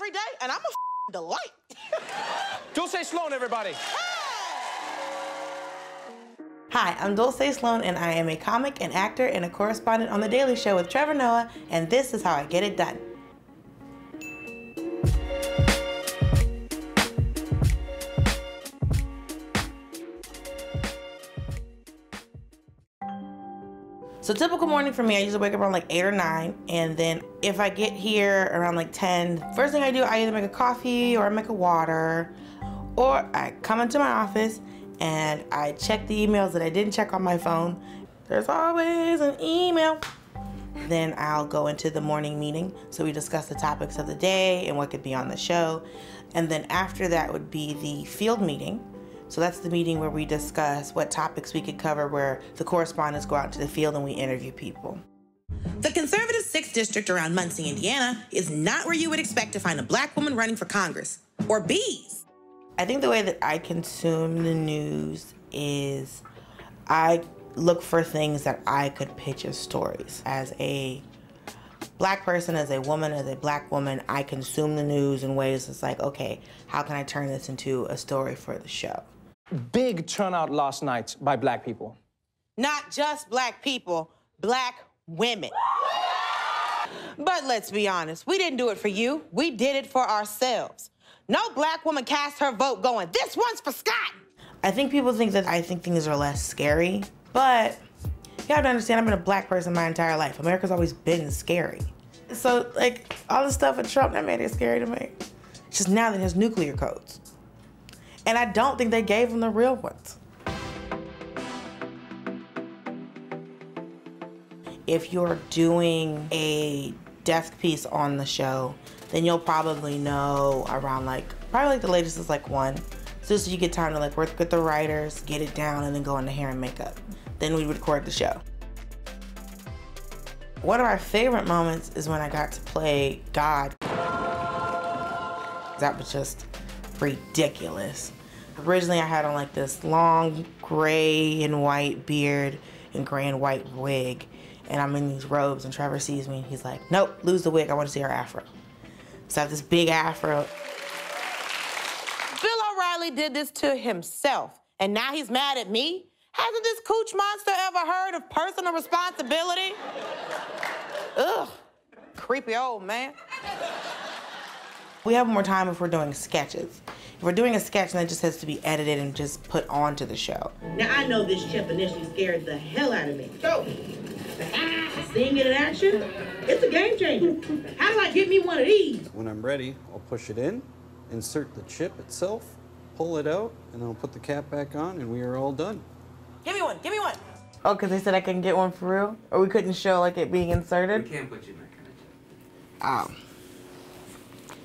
every day, and I'm a delight. Dulcé Sloan, everybody. Hi, I'm Dulcé Sloan, and I am a comic, an actor, and a correspondent on The Daily Show with Trevor Noah, and this is how I get it done. So typical morning for me, I usually wake up around like 8 or 9, and then if I get here around like 10, first thing I do, I either make a coffee or I make a water, or I come into my office and I check the emails that I didn't check on my phone. There's always an email. Then I'll go into the morning meeting, so we discuss the topics of the day and what could be on the show. And then after that would be the field meeting. So that's the meeting where we discuss what topics we could cover, where the correspondents go out to the field and we interview people. The conservative 6th district around Muncie, Indiana is not where you would expect to find a black woman running for Congress. Or bees. I think the way that I consume the news is I look for things that I could pitch as stories. As a black person, as a woman, as a black woman, I consume the news in ways that's like, okay, how can I turn this into a story for the show? Big turnout last night by black people. Not just black people, black women. But let's be honest, we didn't do it for you. We did it for ourselves. No black woman cast her vote going, this one's for Scott. I think people think that I think things are less scary, but you have to understand I've been a black person my entire life. America's always been scary. So like all the stuff with Trump, that made it scary to me. It's just now that it has nuclear codes. And I don't think they gave him the real ones. If you're doing a desk piece on the show, then you'll probably know around probably the latest is 1. So you get time to work with the writers, get it down, and then go into hair and makeup. Then we record the show. One of our favorite moments is when I got to play God. That was just ridiculous. Originally I had on this long gray and white beard and gray and white wig, and I'm in these robes, and Trevor sees me and he's like, nope, lose the wig, I want to see her afro. So I have this big afro. Bill O'Reilly did this to himself, and now he's mad at me? Hasn't this cooch monster ever heard of personal responsibility? Ugh, creepy old man. We have more time if we're doing sketches. If we're doing a sketch, then it just has to be edited and just put onto the show. Now, I know this chip initially scared the hell out of me. So, seeing it in action, it's a game changer. How do I get me one of these? When I'm ready, I'll push it in, insert the chip itself, pull it out, and I'll put the cap back on, and we are all done. Give me one, give me one. Oh, because they said I couldn't get one for real? Or we couldn't show it being inserted? We can't put you in that kind of chip. Oh.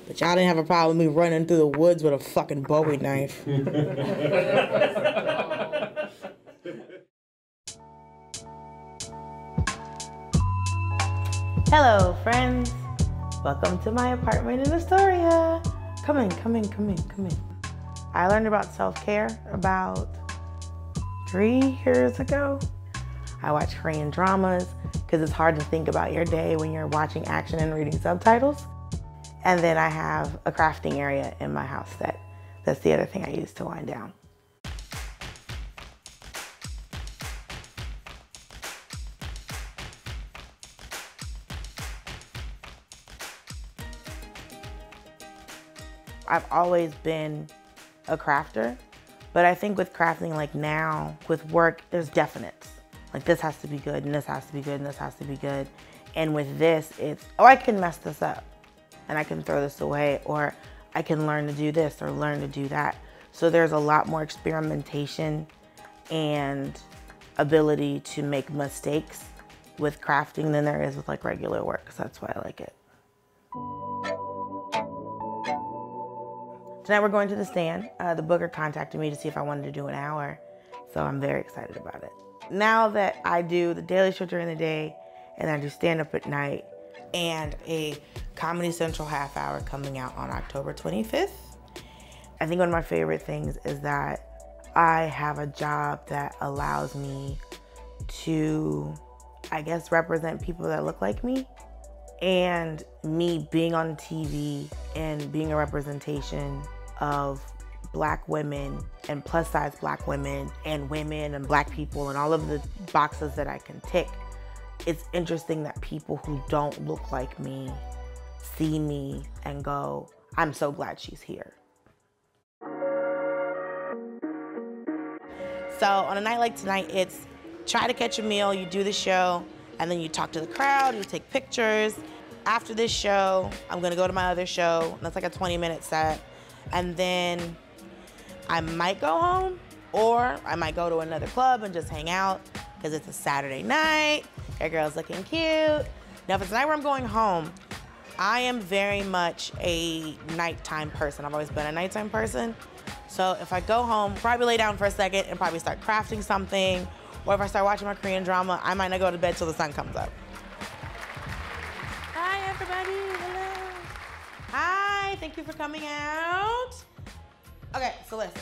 But y'all didn't have a problem with me running through the woods with a fucking Bowie knife. Hello, friends. Welcome to my apartment in Astoria. Come in, come in, come in, come in. I learned about self-care about 3 years ago. I watch Korean dramas because it's hard to think about your day when you're watching action and reading subtitles. And then I have a crafting area in my house that's the other thing I use to wind down. I've always been a crafter, but I think with crafting now, with work, there's definites. This has to be good, and this has to be good, and this has to be good. And with this, it's, oh, I can mess this up, and I can throw this away, or I can learn to do this or learn to do that. So there's a lot more experimentation and ability to make mistakes with crafting than there is with regular work. So that's why I like it. Tonight we're going to the stand. The booker contacted me to see if I wanted to do an hour, so I'm very excited about it. Now that I do the Daily Show during the day, and I do stand-up at night, and a Comedy Central half hour coming out on October 25th. I think one of my favorite things is that I have a job that allows me to, I guess, represent people that look like me And me being on TV and being a representation of Black women and plus size Black women and Black people and all of the boxes that I can tick, it's interesting that people who don't look like me see me and go, I'm so glad she's here. So on a night like tonight, it's try to catch a meal, you do the show, and then you talk to the crowd, you take pictures. After this show, I'm gonna go to my other show. That's like a 20-minute set. And then I might go home, or I might go to another club and just hang out, because it's a Saturday night, your girl's looking cute. Now, if it's a night where I'm going home, I am very much a nighttime person. I've always been a nighttime person. So if I go home, probably lay down for a second and probably start crafting something, or if I start watching my Korean drama, I might not go to bed till the sun comes up. Hi, everybody. Hello. Hi, thank you for coming out. Okay, so listen.